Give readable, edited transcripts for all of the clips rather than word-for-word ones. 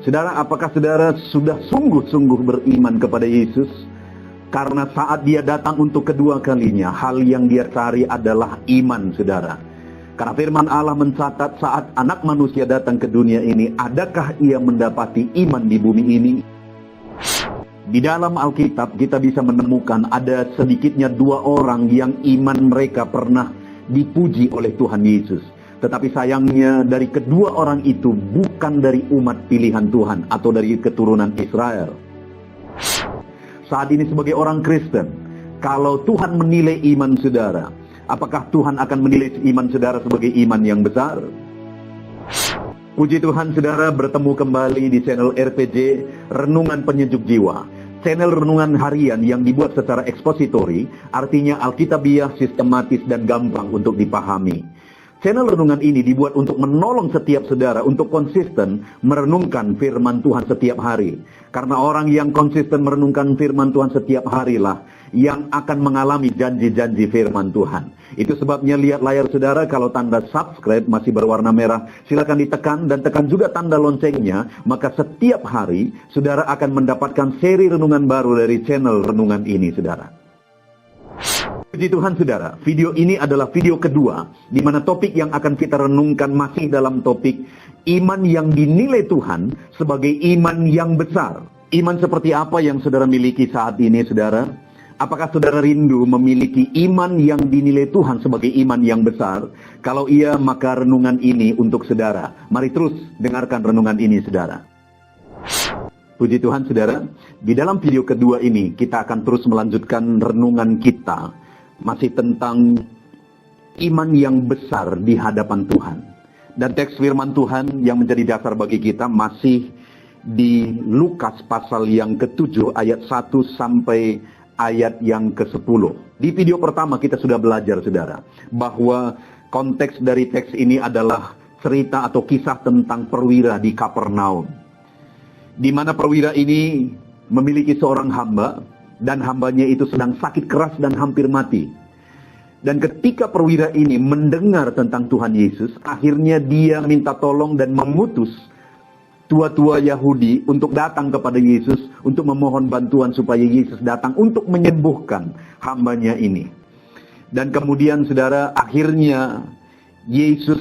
Saudara, apakah saudara sudah sungguh-sungguh beriman kepada Yesus? Karena saat dia datang untuk kedua kalinya, hal yang dia cari adalah iman, saudara. Karena firman Allah mencatat saat anak manusia datang ke dunia ini, adakah ia mendapati iman di bumi ini? Di dalam Alkitab kita bisa menemukan ada sedikitnya 2 orang yang iman mereka pernah dipuji oleh Tuhan Yesus. Tetapi sayangnya dari kedua orang itu bukan dari umat pilihan Tuhan atau dari keturunan Israel. Saat ini sebagai orang Kristen, kalau Tuhan menilai iman saudara, apakah Tuhan akan menilai iman saudara sebagai iman yang besar? Puji Tuhan, saudara bertemu kembali di channel RPG Renungan Penyejuk Jiwa. Channel renungan harian yang dibuat secara ekspositori, artinya alkitabiah, sistematis, dan gampang untuk dipahami. Channel renungan ini dibuat untuk menolong setiap saudara untuk konsisten merenungkan firman Tuhan setiap hari. Karena orang yang konsisten merenungkan firman Tuhan setiap harilah yang akan mengalami janji-janji firman Tuhan. Itu sebabnya lihat layar saudara, kalau tanda subscribe masih berwarna merah, silakan ditekan dan tekan juga tanda loncengnya. Maka setiap hari saudara akan mendapatkan seri renungan baru dari channel renungan ini, saudara. Puji Tuhan, saudara, video ini adalah video kedua di mana topik yang akan kita renungkan masih dalam topik iman yang dinilai Tuhan sebagai iman yang besar. Iman seperti apa yang saudara miliki saat ini, saudara? Apakah saudara rindu memiliki iman yang dinilai Tuhan sebagai iman yang besar? Kalau iya, maka renungan ini untuk saudara. Mari terus dengarkan renungan ini, saudara. Puji Tuhan, saudara, di dalam video kedua ini kita akan terus melanjutkan renungan kita masih tentang iman yang besar di hadapan Tuhan. Dan teks firman Tuhan yang menjadi dasar bagi kita masih di Lukas pasal yang ke-7 ayat 1 sampai ayat yang ke-10. Di video pertama kita sudah belajar, saudara, bahwa konteks dari teks ini adalah cerita atau kisah tentang perwira di Kapernaum, di mana perwira ini memiliki seorang hamba, dan hambanya itu sedang sakit keras dan hampir mati. Dan ketika perwira ini mendengar tentang Tuhan Yesus, akhirnya dia minta tolong dan mengutus tua-tua Yahudi untuk datang kepada Yesus, untuk memohon bantuan supaya Yesus datang untuk menyembuhkan hambanya ini. Dan kemudian, saudara, akhirnya Yesus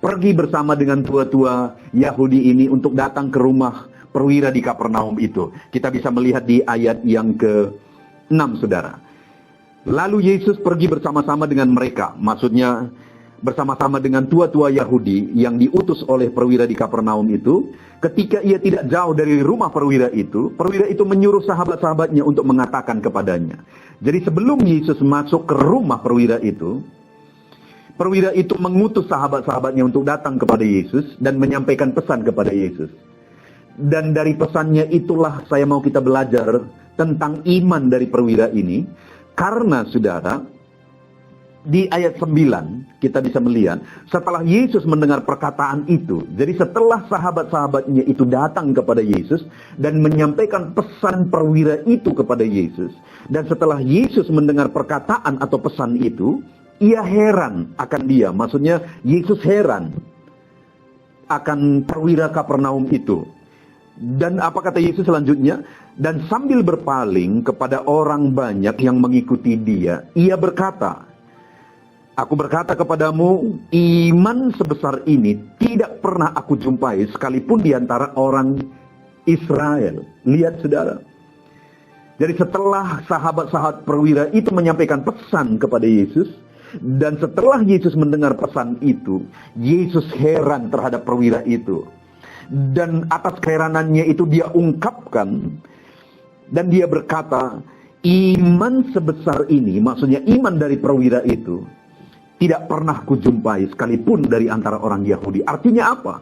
pergi bersama dengan tua-tua Yahudi ini untuk datang ke rumah perwira di Kapernaum itu. Kita bisa melihat di ayat yang ke-6, saudara. Lalu Yesus pergi bersama-sama dengan mereka, maksudnya bersama-sama dengan tua-tua Yahudi yang diutus oleh perwira di Kapernaum itu. Ketika ia tidak jauh dari rumah perwira itu menyuruh sahabat-sahabatnya untuk mengatakan kepadanya. Jadi sebelum Yesus masuk ke rumah perwira itu mengutus sahabat-sahabatnya untuk datang kepada Yesus dan menyampaikan pesan kepada Yesus. Dan dari pesannya itulah saya mau kita belajar tentang iman dari perwira ini. Karena, saudara, di ayat 9 kita bisa melihat setelah Yesus mendengar perkataan itu. Jadi setelah sahabat-sahabatnya itu datang kepada Yesus dan menyampaikan pesan perwira itu kepada Yesus. Dan setelah Yesus mendengar perkataan atau pesan itu, ia heran akan dia. Maksudnya Yesus heran akan perwira Kapernaum itu. Dan apa kata Yesus selanjutnya? Dan sambil berpaling kepada orang banyak yang mengikuti dia, ia berkata, "Aku berkata kepadamu, iman sebesar ini tidak pernah aku jumpai sekalipun di antara orang Israel." Lihat, saudara. Jadi setelah sahabat-sahabat perwira itu menyampaikan pesan kepada Yesus, dan setelah Yesus mendengar pesan itu, Yesus heran terhadap perwira itu. Dan atas keheranannya itu dia ungkapkan, dan dia berkata, iman sebesar ini, maksudnya iman dari perwira itu, tidak pernah kujumpai sekalipun dari antara orang Yahudi. Artinya apa?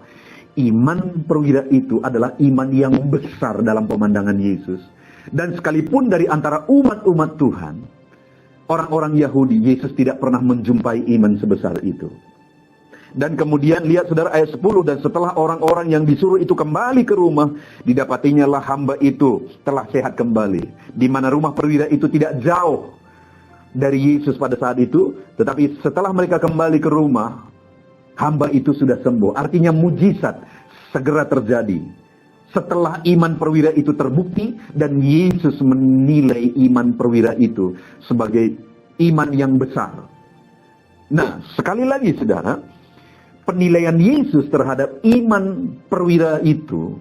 Iman perwira itu adalah iman yang besar dalam pemandangan Yesus. Dan sekalipun dari antara umat-umat Tuhan, orang-orang Yahudi, Yesus tidak pernah menjumpai iman sebesar itu. Dan kemudian lihat, saudara, ayat 10, dan setelah orang-orang yang disuruh itu kembali ke rumah, didapatinya lah hamba itu telah sehat kembali. Di mana rumah perwira itu tidak jauh dari Yesus pada saat itu. Tetapi setelah mereka kembali ke rumah, hamba itu sudah sembuh. Artinya mujizat segera terjadi. Setelah iman perwira itu terbukti dan Yesus menilai iman perwira itu sebagai iman yang besar. Nah, sekali lagi saudara, penilaian Yesus terhadap iman perwira itu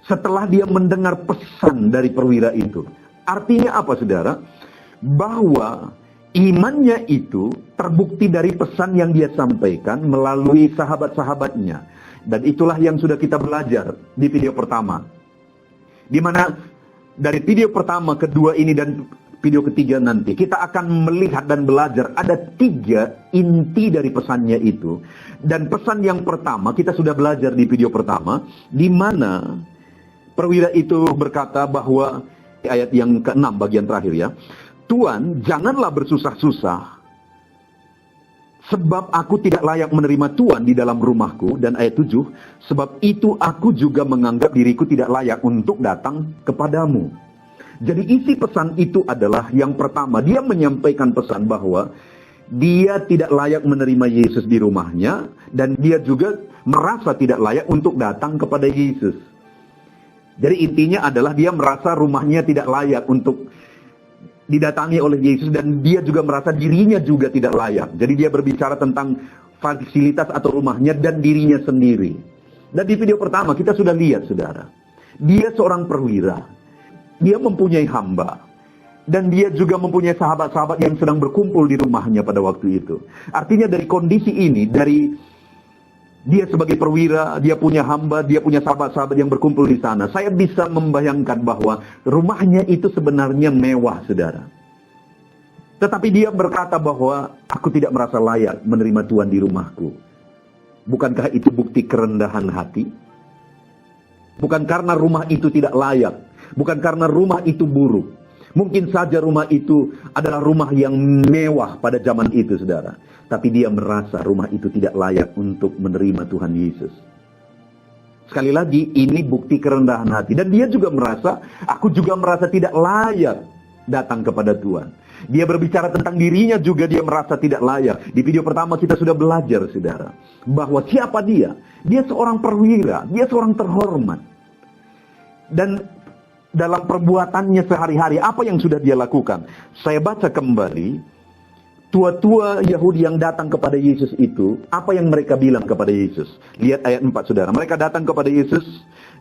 setelah dia mendengar pesan dari perwira itu. Artinya apa saudara? Bahwa imannya itu terbukti dari pesan yang dia sampaikan melalui sahabat-sahabatnya. Dan itulah yang sudah kita belajar di video pertama. Di mana dari video pertama, kedua ini, dan video ketiga nanti, kita akan melihat dan belajar ada 3 inti dari pesannya itu. Dan pesan yang pertama, kita sudah belajar di video pertama, di mana perwira itu berkata bahwa, ayat yang ke-6 bagian terakhir ya, Tuan, janganlah bersusah-susah, sebab aku tidak layak menerima Tuan di dalam rumahku. Dan ayat 7, sebab itu aku juga menganggap diriku tidak layak untuk datang kepadamu. Jadi isi pesan itu adalah yang pertama, dia menyampaikan pesan bahwa dia tidak layak menerima Yesus di rumahnya, dan dia juga merasa tidak layak untuk datang kepada Yesus. Jadi intinya adalah dia merasa rumahnya tidak layak untuk didatangi oleh Yesus, dan dia juga merasa dirinya juga tidak layak. Jadi dia berbicara tentang fasilitas atau rumahnya dan dirinya sendiri. Dan di video pertama kita sudah lihat saudara, dia seorang perwira, dia mempunyai hamba, dan dia juga mempunyai sahabat-sahabat yang sedang berkumpul di rumahnya pada waktu itu. Artinya dari kondisi ini, dari dia sebagai perwira, dia punya hamba, dia punya sahabat-sahabat yang berkumpul di sana. Saya bisa membayangkan bahwa rumahnya itu sebenarnya mewah, saudara. Tetapi dia berkata bahwa aku tidak merasa layak menerima Tuhan di rumahku. Bukankah itu bukti kerendahan hati? Bukan karena rumah itu tidak layak, bukan karena rumah itu buruk. Mungkin saja rumah itu adalah rumah yang mewah pada zaman itu, saudara. Tapi dia merasa rumah itu tidak layak untuk menerima Tuhan Yesus. Sekali lagi, ini bukti kerendahan hati. Dan dia juga merasa, aku juga merasa tidak layak datang kepada Tuhan. Dia berbicara tentang dirinya juga, dia merasa tidak layak. Di video pertama kita sudah belajar, saudara, bahwa siapa dia? Dia seorang perwira, dia seorang terhormat. Dan dalam perbuatannya sehari-hari, apa yang sudah dia lakukan? Saya baca kembali. Tua-tua Yahudi yang datang kepada Yesus itu, apa yang mereka bilang kepada Yesus? Lihat ayat 4, saudara. Mereka datang kepada Yesus,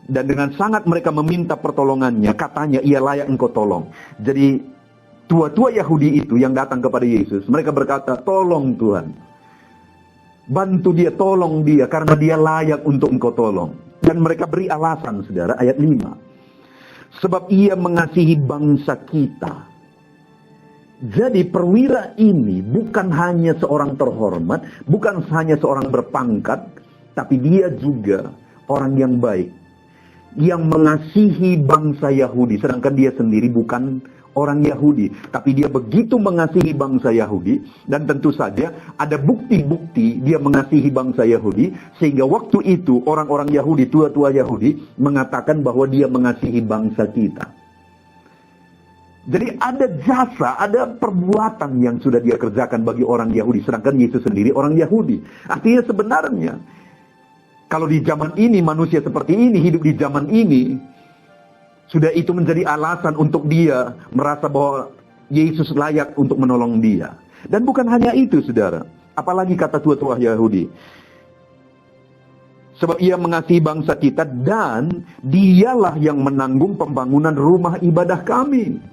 dan dengan sangat mereka meminta pertolongannya. Katanya, ia layak engkau tolong. Jadi, tua-tua Yahudi itu yang datang kepada Yesus, mereka berkata, tolong Tuhan. Bantu dia, tolong dia, karena dia layak untuk engkau tolong. Dan mereka beri alasan, saudara, ayat 5. Sebab ia mengasihi bangsa kita. Jadi perwira ini bukan hanya seorang terhormat, bukan hanya seorang berpangkat, tapi dia juga orang yang baik, yang mengasihi bangsa Yahudi. Sedangkan dia sendiri bukan orang Yahudi, tapi dia begitu mengasihi bangsa Yahudi, dan tentu saja ada bukti-bukti dia mengasihi bangsa Yahudi, sehingga waktu itu orang-orang Yahudi, tua-tua Yahudi, mengatakan bahwa dia mengasihi bangsa kita. Jadi ada jasa, ada perbuatan yang sudah dia kerjakan bagi orang Yahudi. Sedangkan Yesus sendiri orang Yahudi. Artinya sebenarnya, kalau di zaman ini, manusia seperti ini, hidup di zaman ini, sudah itu menjadi alasan untuk dia merasa bahwa Yesus layak untuk menolong dia. Dan bukan hanya itu, saudara. Apalagi kata tua-tua Yahudi. Sebab ia mengasihi bangsa kita, dan dialah yang menanggung pembangunan rumah ibadah kami.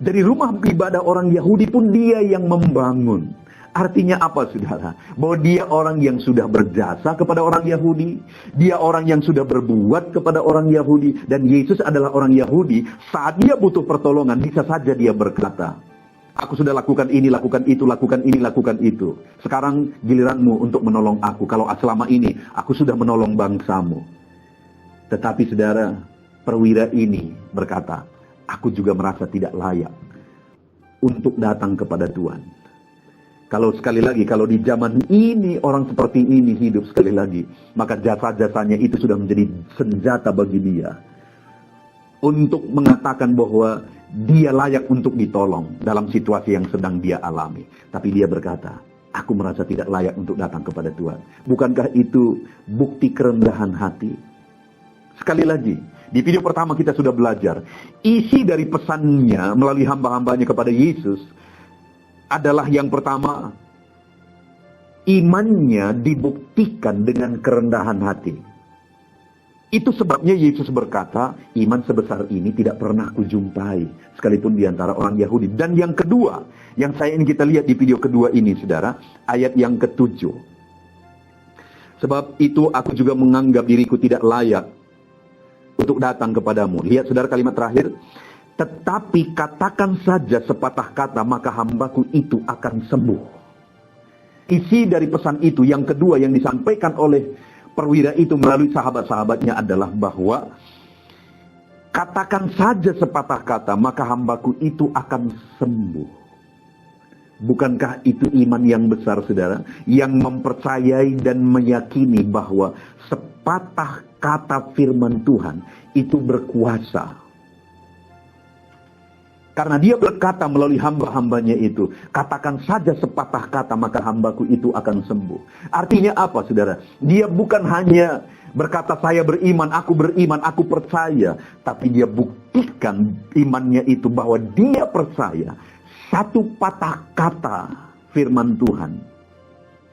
Dari rumah ibadah orang Yahudi pun dia yang membangun. Artinya apa, saudara? Bahwa dia orang yang sudah berjasa kepada orang Yahudi. Dia orang yang sudah berbuat kepada orang Yahudi. Dan Yesus adalah orang Yahudi. Saat dia butuh pertolongan, bisa saja dia berkata, aku sudah lakukan ini, lakukan itu, lakukan ini, lakukan itu. Sekarang giliranmu untuk menolong aku. Kalau selama ini aku sudah menolong bangsamu. Tetapi saudara, perwira ini berkata, aku juga merasa tidak layak untuk datang kepada Tuhan. Kalau sekali lagi, kalau di zaman ini orang seperti ini hidup sekali lagi, maka jasa-jasanya itu sudah menjadi senjata bagi dia untuk mengatakan bahwa dia layak untuk ditolong dalam situasi yang sedang dia alami. Tapi dia berkata, Aku merasa tidak layak untuk datang kepada Tuhan. Bukankah itu bukti kerendahan hati? Sekali lagi, di video pertama kita sudah belajar. Isi dari pesannya melalui hamba-hambanya kepada Yesus adalah yang pertama, imannya dibuktikan dengan kerendahan hati. Itu sebabnya Yesus berkata, iman sebesar ini tidak pernah kujumpai, sekalipun di antara orang Yahudi. Dan yang kedua, yang saya ingin kita lihat di video kedua ini, saudara, ayat yang ke-7. Sebab itu aku juga menganggap diriku tidak layak untuk datang kepadamu. Lihat saudara kalimat terakhir. Tetapi katakan saja sepatah kata, maka hambaku itu akan sembuh. Isi dari pesan itu, yang kedua yang disampaikan oleh perwira itu melalui sahabat-sahabatnya adalah bahwa katakan saja sepatah kata, maka hambaku itu akan sembuh. Bukankah itu iman yang besar, saudara? Yang mempercayai dan meyakini bahwa sepatah kata firman Tuhan itu berkuasa. Karena dia berkata melalui hamba-hambanya itu, katakan saja sepatah kata, maka hambaku itu akan sembuh. Artinya apa, saudara? Dia bukan hanya berkata saya beriman, aku percaya. Tapi dia buktikan imannya itu bahwa dia percaya satu patah kata firman Tuhan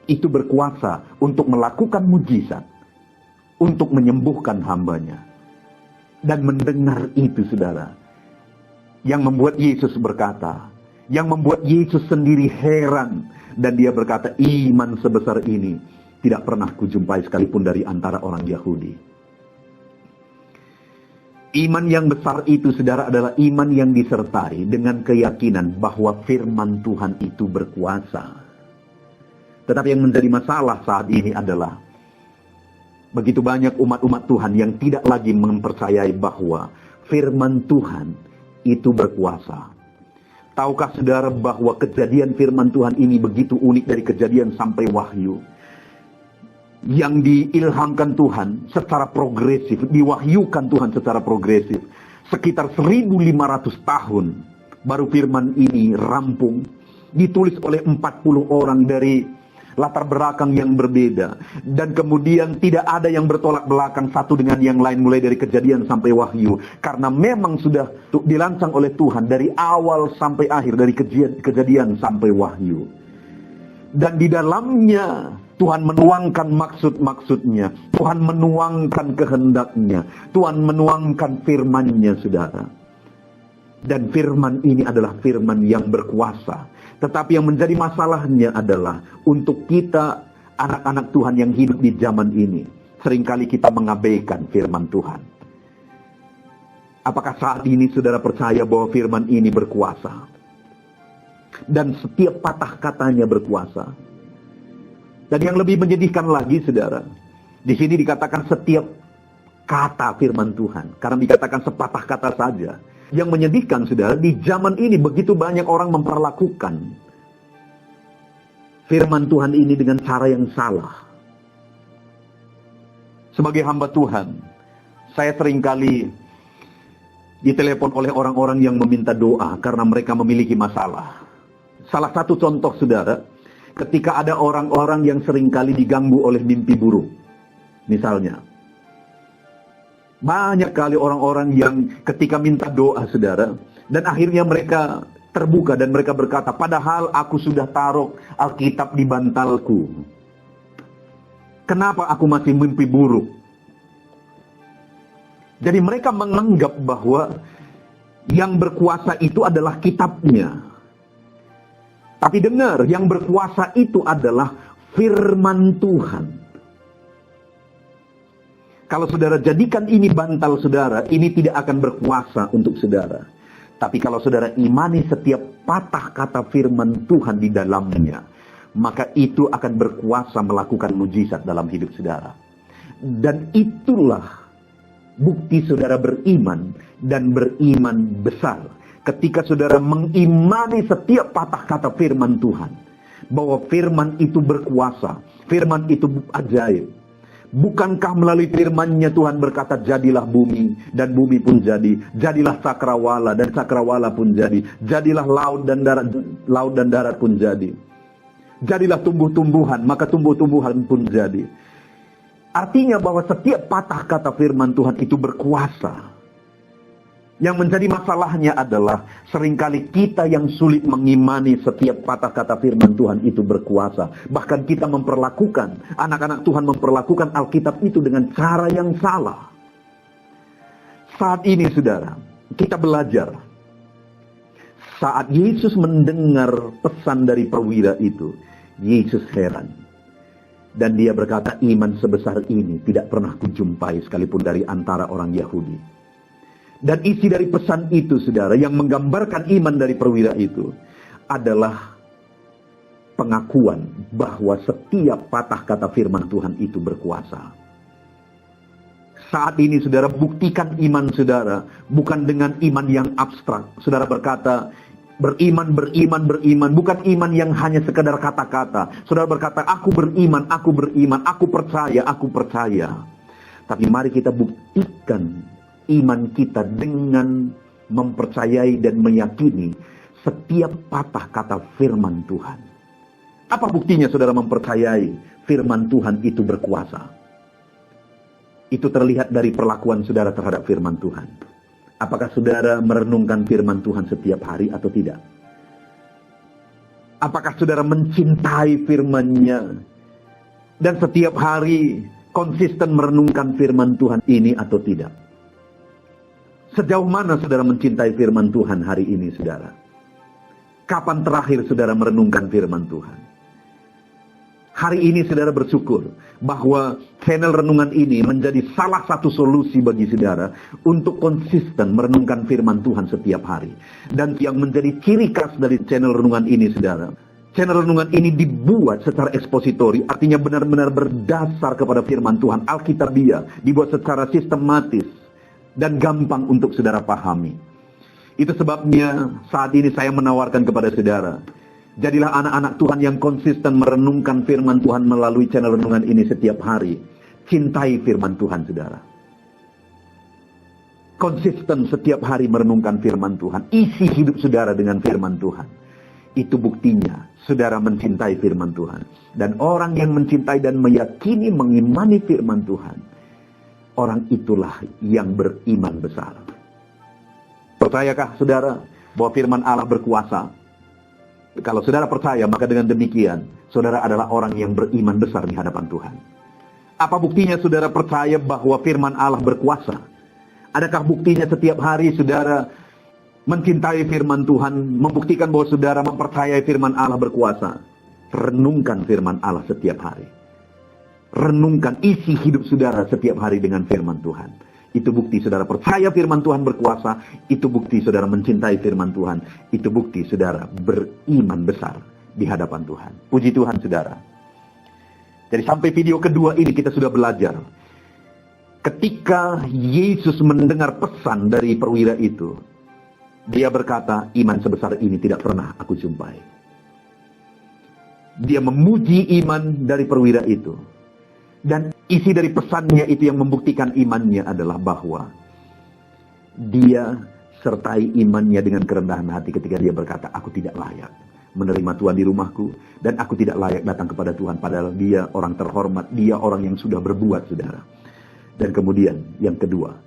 itu berkuasa untuk melakukan mujizat, untuk menyembuhkan hambanya. Dan mendengar itu, saudara, yang membuat Yesus berkata, yang membuat Yesus sendiri heran. Dan dia berkata, iman sebesar ini tidak pernah kujumpai sekalipun dari antara orang Yahudi. Iman yang besar itu, saudara, adalah iman yang disertai dengan keyakinan bahwa firman Tuhan itu berkuasa. Tetapi yang menjadi masalah saat ini adalah begitu banyak umat-umat Tuhan yang tidak lagi mempercayai bahwa firman Tuhan itu berkuasa. Tahukah saudara bahwa kejadian firman Tuhan ini begitu unik dari kejadian sampai wahyu, yang diilhamkan Tuhan secara progresif, diwahyukan Tuhan secara progresif. Sekitar 1500 tahun baru firman ini rampung, ditulis oleh 40 orang dari latar belakang yang berbeda. Dan kemudian tidak ada yang bertolak belakang satu dengan yang lain mulai dari kejadian sampai wahyu. Karena memang sudah dirancang oleh Tuhan dari awal sampai akhir, dari kejadian sampai wahyu. Dan di dalamnya Tuhan menuangkan maksud-maksudnya. Tuhan menuangkan kehendaknya. Tuhan menuangkan firman-Nya, saudara. Dan firman ini adalah firman yang berkuasa. Tetapi yang menjadi masalahnya adalah untuk kita anak-anak Tuhan yang hidup di zaman ini, seringkali kita mengabaikan firman Tuhan. Apakah saat ini saudara percaya bahwa firman ini berkuasa? Dan setiap patah katanya berkuasa. Dan yang lebih menyedihkan lagi, saudara, di sini dikatakan setiap kata firman Tuhan, karena dikatakan sepatah kata saja. Yang menyedihkan, saudara, di zaman ini begitu banyak orang memperlakukan firman Tuhan ini dengan cara yang salah. Sebagai hamba Tuhan, saya seringkali ditelepon oleh orang-orang yang meminta doa karena mereka memiliki masalah. Salah satu contoh, saudara, ketika ada orang-orang yang seringkali diganggu oleh mimpi buruk. Misalnya, banyak kali orang-orang yang ketika minta doa, saudara, dan akhirnya mereka terbuka dan mereka berkata, padahal aku sudah taruh Alkitab di bantalku. Kenapa aku masih mimpi buruk? Jadi mereka menganggap bahwa yang berkuasa itu adalah kitabnya. Tapi dengar, yang berkuasa itu adalah firman Tuhan. Kalau saudara jadikan ini bantal saudara, ini tidak akan berkuasa untuk saudara. Tapi kalau saudara imani setiap patah kata firman Tuhan di dalamnya, maka itu akan berkuasa melakukan mujizat dalam hidup saudara. Dan itulah bukti saudara beriman dan beriman besar. Ketika saudara mengimani setiap patah kata firman Tuhan, bahwa firman itu berkuasa, firman itu ajaib. Bukankah melalui firman-Nya Tuhan berkata, jadilah bumi, dan bumi pun jadi. Jadilah cakrawala, dan cakrawala pun jadi. Jadilah laut dan darat pun jadi. Jadilah tumbuh-tumbuhan, maka tumbuh-tumbuhan pun jadi. Artinya bahwa setiap patah kata firman Tuhan itu berkuasa. Yang menjadi masalahnya adalah seringkali kita yang sulit mengimani setiap patah kata firman Tuhan itu berkuasa. Bahkan kita memperlakukan, anak-anak Tuhan memperlakukan Alkitab itu dengan cara yang salah. Saat ini saudara, kita belajar. Saat Yesus mendengar pesan dari perwira itu, Yesus heran. Dan dia berkata, iman sebesar ini tidak pernah kujumpai sekalipun dari antara orang Yahudi. Dan isi dari pesan itu, saudara, yang menggambarkan iman dari perwira itu adalah pengakuan bahwa setiap patah kata firman Tuhan itu berkuasa. Saat ini, saudara, buktikan iman saudara bukan dengan iman yang abstrak. Saudara berkata, beriman, bukan iman yang hanya sekedar kata-kata. Saudara berkata, aku beriman, aku percaya. Tapi mari kita buktikan iman kita dengan mempercayai dan meyakini setiap patah kata firman Tuhan. Apa buktinya saudara mempercayai firman Tuhan itu berkuasa? Itu terlihat dari perlakuan saudara terhadap firman Tuhan. Apakah saudara merenungkan firman Tuhan setiap hari atau tidak? Apakah saudara mencintai firman-Nya dan setiap hari konsisten merenungkan firman Tuhan ini atau tidak? Sejauh mana saudara mencintai firman Tuhan hari ini, saudara? Kapan terakhir saudara merenungkan firman Tuhan? Hari ini saudara bersyukur bahwa channel renungan ini menjadi salah satu solusi bagi saudara untuk konsisten merenungkan firman Tuhan setiap hari. Dan yang menjadi ciri khas dari channel renungan ini, saudara, channel renungan ini dibuat secara ekspositori, artinya benar-benar berdasar kepada firman Tuhan, Alkitabiah, dibuat secara sistematis dan gampang untuk saudara pahami. Itu sebabnya saat ini saya menawarkan kepada saudara, jadilah anak-anak Tuhan yang konsisten merenungkan firman Tuhan melalui channel renungan ini setiap hari. Cintai firman Tuhan, saudara. Konsisten setiap hari merenungkan firman Tuhan. Isi hidup saudara dengan firman Tuhan. Itu buktinya saudara mencintai firman Tuhan. Dan orang yang mencintai dan meyakini, mengimani firman Tuhan, orang itulah yang beriman besar. Percayakah saudara bahwa firman Allah berkuasa? Kalau saudara percaya, maka dengan demikian saudara adalah orang yang beriman besar di hadapan Tuhan. Apa buktinya saudara percaya bahwa firman Allah berkuasa? Adakah buktinya setiap hari saudara mencintai firman Tuhan, membuktikan bahwa saudara mempercayai firman Allah berkuasa? Renungkan firman Allah setiap hari. Renungkan isi hidup saudara setiap hari dengan firman Tuhan. Itu bukti saudara percaya firman Tuhan berkuasa. Itu bukti saudara mencintai firman Tuhan. Itu bukti saudara beriman besar di hadapan Tuhan. Puji Tuhan saudara. Jadi sampai video kedua ini kita sudah belajar. Ketika Yesus mendengar pesan dari perwira itu, dia berkata, iman sebesar ini tidak pernah aku jumpai. Dia memuji iman dari perwira itu. Dan isi dari pesannya itu yang membuktikan imannya adalah bahwa dia sertai imannya dengan kerendahan hati ketika dia berkata, aku tidak layak menerima Tuhan di rumahku, dan aku tidak layak datang kepada Tuhan, padahal dia orang terhormat, dia orang yang sudah berbuat, saudara. Dan kemudian yang kedua,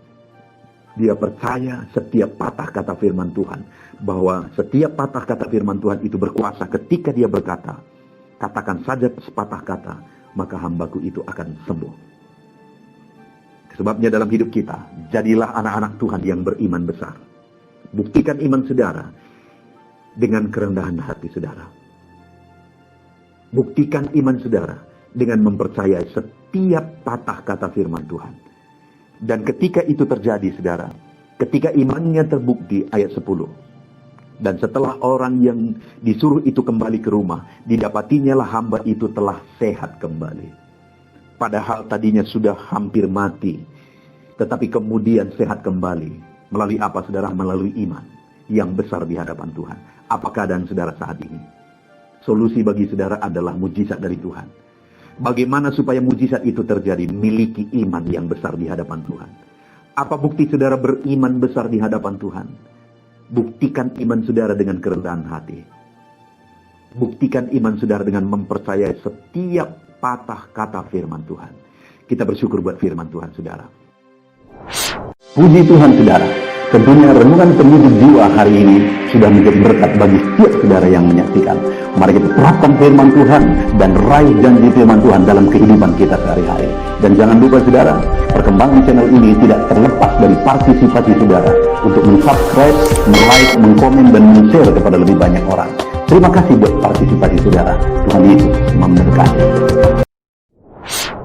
dia percaya setiap patah kata firman Tuhan, bahwa setiap patah kata firman Tuhan itu berkuasa. Ketika dia berkata, katakan saja sepatah kata, maka hambaku itu akan sembuh. Sebabnya dalam hidup kita, jadilah anak-anak Tuhan yang beriman besar. Buktikan iman saudara dengan kerendahan hati saudara. Buktikan iman saudara dengan mempercayai setiap patah kata firman Tuhan. Dan ketika itu terjadi, saudara, ketika imannya terbukti, ayat 10. Dan setelah orang yang disuruh itu kembali ke rumah, didapatinya lah hamba itu telah sehat kembali. Padahal tadinya sudah hampir mati, tetapi kemudian sehat kembali. Melalui apa, saudara? Melalui iman yang besar di hadapan Tuhan. Apa keadaan saudara saat ini? Solusi bagi saudara adalah mujizat dari Tuhan. Bagaimana supaya mujizat itu terjadi? Miliki iman yang besar di hadapan Tuhan. Apa bukti saudara beriman besar di hadapan Tuhan? Buktikan iman saudara dengan kerendahan hati. Buktikan iman saudara dengan mempercayai setiap patah kata firman Tuhan. Kita bersyukur buat firman Tuhan, saudara. Puji Tuhan, saudara. Tentunya renungan pendidik jiwa hari ini sudah menjadi berkat bagi setiap saudara yang menyaksikan. Mari kita terapkan firman Tuhan dan raih janji firman Tuhan dalam kehidupan kita sehari-hari. Dan jangan lupa, saudara, perkembangan channel ini tidak terlepas dari partisipasi saudara untuk mensubscribe, like, mengkomen, dan men-share kepada lebih banyak orang. Terima kasih buat partisipasi saudara. Tuhan Yesus memberkati.